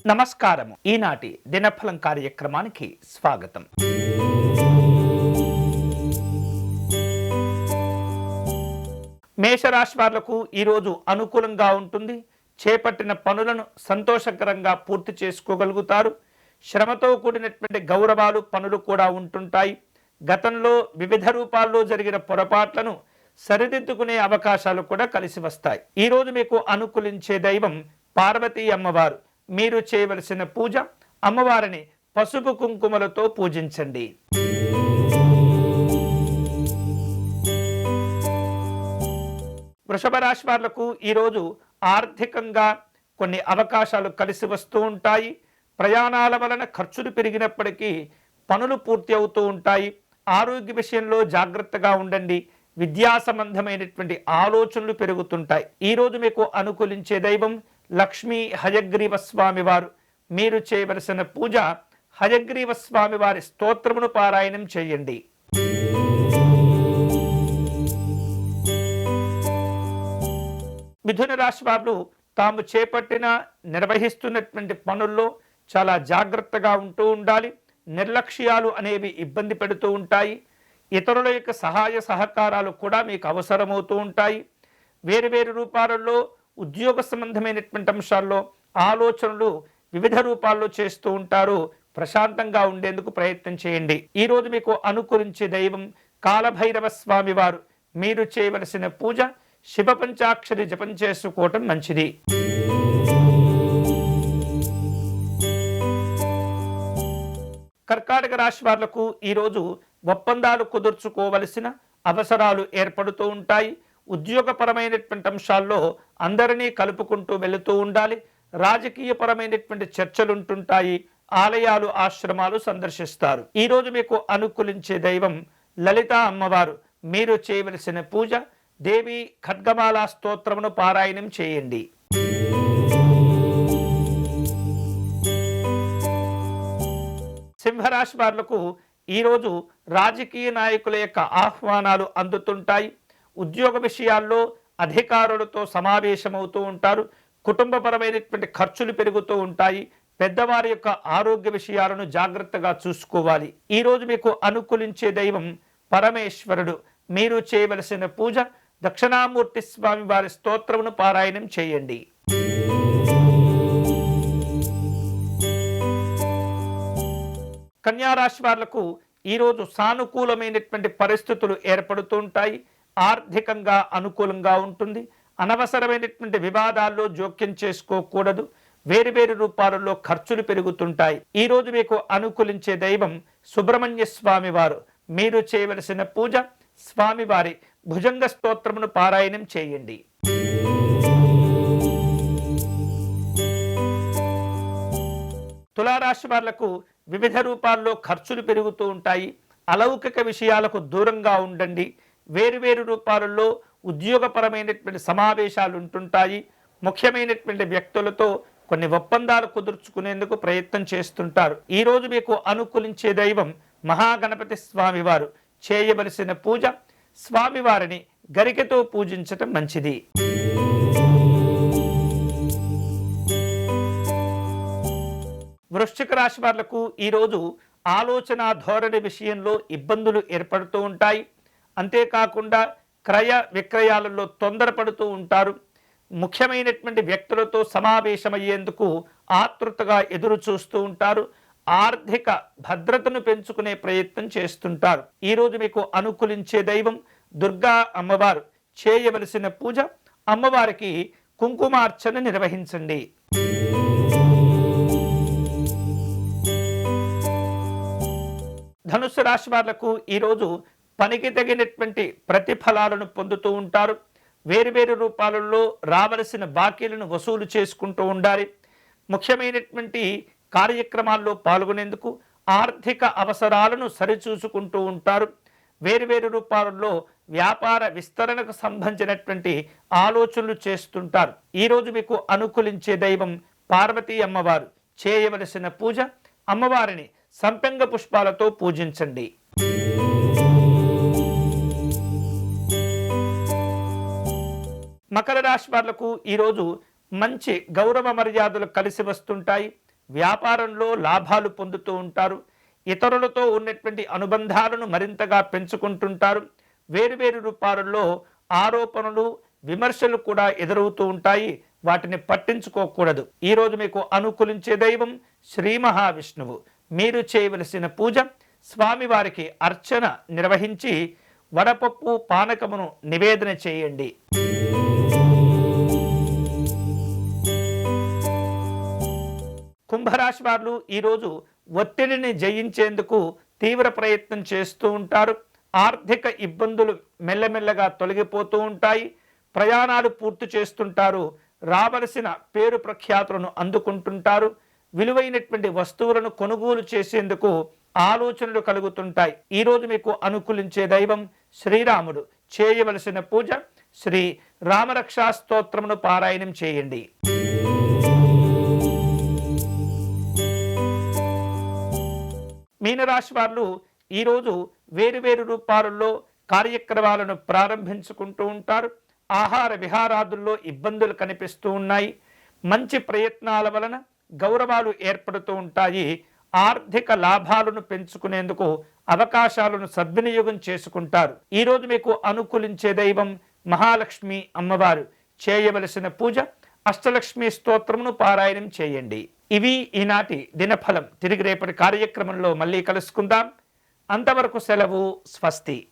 నమస్కారము. ఈనాటి దినఫలం కార్యక్రమానికి స్వాగతం. మేషరాశి వాళ్లకు ఈరోజు అనుకూలంగా ఉంటుంది. చేపట్టిన పనులను సంతోషకరంగా పూర్తి చేసుకోగలుగుతారు. శ్రమతో కూడినటువంటి గౌరవాలు పనులు కూడా ఉంటుంటాయి. గతంలో వివిధ రూపాల్లో జరిగిన పొరపాట్లను సరిదిద్దుకునే అవకాశాలు కూడా కలిసి వస్తాయి. ఈరోజు మీకు అనుకూలించే దైవం పార్వతీ అమ్మవారు. మీరు చేయవలసిన పూజ అమ్మవారిని పసుపు కుంకుమలతో పూజించండి. వృషభ రాశి వాళ్లకు ఈరోజు ఆర్థికంగా కొన్ని అవకాశాలు కలిసి వస్తూ ఉంటాయి. ప్రయాణాల వలన ఖర్చులు పెరిగినప్పటికీ పనులు పూర్తి అవుతూ ఉంటాయి. ఆరోగ్య విషయంలో జాగ్రత్తగా ఉండండి. విద్యా సంబంధమైనటువంటి ఆలోచనలు పెరుగుతుంటాయి. ఈరోజు మీకు అనుకూలించే దైవం లక్ష్మీ హయగ్రీవ స్వామి వారు. మీరు చేయవలసిన పూజ హయగ్రీవ స్వామి వారి స్తోత్రమును పారాయణం చేయండి. మిథున రాశి వారు తాము చేపట్టిన నిర్వహిస్తున్నటువంటి పనుల్లో చాలా జాగ్రత్తగా ఉంటూ ఉండాలి. నిర్లక్ష్యాలు అనేవి ఇబ్బంది పెడుతూ ఉంటాయి. ఇతరుల యొక్క సహాయ సహకారాలు కూడా మీకు అవసరమవుతూ ఉంటాయి. వేరు రూపాలలో ఉద్యోగ సంబంధమైనటువంటి అంశాల్లో ఆలోచనలు వివిధ రూపాల్లో చేస్తూ ఉంటారు. ప్రశాంతంగా ఉండేందుకు ప్రయత్నం చేయండి. ఈరోజు మీకు అనుకూలించే దైవం కాలభైరవ స్వామి వారు. మీరు చేయవలసిన పూజ శివ పంచాక్షరి జపం చేసుకోవటం మంచిది. కర్కాటక రాశి వాళ్లకు ఈరోజు ఒప్పందాలు కుదుర్చుకోవలసిన అవసరాలు ఏర్పడుతూ ఉంటాయి. ఉద్యోగపరమైనటువంటి అంశాల్లో అందరినీ కలుపుకుంటూ వెళుతూ ఉండాలి. రాజకీయపరమైనటువంటి చర్చలు ఉంటుంటాయి. ఆలయాలు ఆశ్రమాలు సందర్శిస్తారు. ఈరోజు మీకు అనుకూలించే దైవం లలిత అమ్మవారు. మీరు చేయవలసిన పూజ దేవి ఖడ్గమాల స్తోత్రమును పారాయణం చేయండి. సింహరాశి వాళ్లకు ఈరోజు రాజకీయ నాయకుల యొక్క ఆహ్వానాలు అందుతుంటాయి. ఉద్యోగ విషయాల్లో అధికారులతో సమావేశమవుతూ ఉంటారు. కుటుంబపరమైనటువంటి ఖర్చులు పెరుగుతూ ఉంటాయి. పెద్దవారి యొక్క ఆరోగ్య విషయాలను జాగ్రత్తగా చూసుకోవాలి. ఈరోజు మీకు అనుకూలించే దైవం పరమేశ్వరుడు. మీరు చేయవలసిన పూజ దక్షిణామూర్తి స్వామి వారి స్తోత్రమును పారాయణం చేయండి. కన్యారాశి వాళ్లకు ఈరోజు సానుకూలమైనటువంటి పరిస్థితులు ఏర్పడుతూ ఉంటాయి. ఆర్థికంగా అనుకూలంగా ఉంటుంది. అనవసరమైనటువంటి వివాదాల్లో జోక్యం చేసుకోకూడదు. వేరు రూపాలలో ఖర్చులు పెరుగుతుంటాయి. ఈరోజు మీకు అనుకూలించే దైవం సుబ్రహ్మణ్య స్వామి వారు. మీరు చేయవలసిన పూజ స్వామివారి భుజంగ స్తోత్రమును పారాయణం చేయండి. తులారాశి వాళ్లకు వివిధ రూపాల్లో ఖర్చులు పెరుగుతూ ఉంటాయి. అలౌకిక విషయాలకు దూరంగా ఉండండి. వేరు రూపాలలో ఉద్యోగపరమైనటువంటి సమావేశాలు ఉంటుంటాయి. ముఖ్యమైనటువంటి వ్యక్తులతో కొన్ని ఒప్పందాలు కుదుర్చుకునేందుకు ప్రయత్నం చేస్తుంటారు. ఈరోజు మీకు అనుకూలించే దైవం మహాగణపతి స్వామి వారు. చేయవలసిన పూజ స్వామివారిని గరికతో పూజించటం మంచిది. వృశ్చిక రాశి వాళ్లకు ఈరోజు ఆలోచన ధోరణి విషయంలో ఇబ్బందులు ఏర్పడుతూ ఉంటాయి. అంతేకాకుండా క్రయ విక్రయాలలో తొందరపడుతూ ఉంటారు. ముఖ్యమైనటువంటి వ్యక్తులతో సమావేశమయ్యేందుకు ఆతృతగా ఎదురు చూస్తూ ఉంటారు. ఆర్థిక భద్రతను పెంచుకునే ప్రయత్నం చేస్తుంటారు. ఈరోజు మీకు అనుకూలించే దైవం దుర్గా అమ్మవారు. చేయవలసిన పూజ అమ్మవారికి కుంకుమార్చన నిర్వహించండి. ధనుస్సు రాశి వాళ్లకు ఈరోజు పనికి తగినటువంటి ప్రతిఫలాలను పొందుతూ ఉంటారు. వేరు రూపాలలో రావలసిన బాకీలను వసూలు చేసుకుంటూ ఉండాలి. ముఖ్యమైనటువంటి కార్యక్రమాల్లో పాల్గొనేందుకు ఆర్థిక అవసరాలను సరిచూసుకుంటూ ఉంటారు. వేరు రూపాలలో వ్యాపార విస్తరణకు సంబంధించినటువంటి ఆలోచనలు చేస్తుంటారు. ఈరోజు మీకు అనుకూలించే దైవం పార్వతీ అమ్మవారు. చేయవలసిన పూజ అమ్మవారిని సంపెంగ పుష్పాలతో పూజించండి. మకర రాశి వాళ్లకు ఈరోజు మంచి గౌరవ మర్యాదలు కలిసి వస్తుంటాయి. వ్యాపారంలో లాభాలు పొందుతూ ఉంటారు. ఇతరులతో ఉన్నటువంటి అనుబంధాలను మరింతగా పెంచుకుంటుంటారు. వేరువేరు రూపాలలో ఆరోపణలు విమర్శలు కూడా ఎదురవుతూ ఉంటాయి. వాటిని పట్టించుకోకూడదు. ఈరోజు మీకు అనుకూలించే దైవం శ్రీ మహావిష్ణువు. మీరు చేయవలసిన పూజ స్వామివారికి అర్చన నిర్వహించి వడపప్పు పానకమును నివేదన చేయండి. కుంభరాశి వారు ఈరోజు ఒత్తిడిని జయించేందుకు తీవ్ర ప్రయత్నం చేస్తూ ఉంటారు. ఆర్థిక ఇబ్బందులు మెల్లమెల్లగా తొలగిపోతూ ఉంటాయి. ప్రయాణాలు పూర్తి చేస్తుంటారు. రావలసిన పేరు ప్రఖ్యాతులను అందుకుంటుంటారు. విలువైనటువంటి వస్తువులను కొనుగోలు చేసేందుకు ఆలోచనలు కలుగుతుంటాయి. ఈరోజు మీకు అనుకూలించే దైవం శ్రీరాముడు. చేయవలసిన పూజ శ్రీ రామరక్షా స్తోత్రమును పారాయణం చేయండి. మీనరాశి వారు ఈరోజు వేరువేరు రూపాలలో కార్యక్రమాలను ప్రారంభించుకుంటూ ఉంటారు. ఆహార విహారాదుల్లో ఇబ్బందులు కనిపిస్తూ ఉన్నాయి. మంచి ప్రయత్నాల వలన గౌరవాలు ఏర్పడుతూ ఉంటాయి. ఆర్థిక లాభాలను పెంచుకునేందుకు అవకాశాలను సద్వినియోగం చేసుకుంటారు. ఈరోజు మీకు అనుకూలించే దైవం మహాలక్ష్మి అమ్మవారు. చేయవలసిన పూజ అష్టలక్ష్మి స్తోత్రమును పారాయణం చేయండి. ఇవి ఈనాటి దినఫలం. తిరిగి రేపటి కార్యక్రమంలో మళ్ళీ కలుసుకుందాం. అంతవరకు సెలవు. స్వస్తి.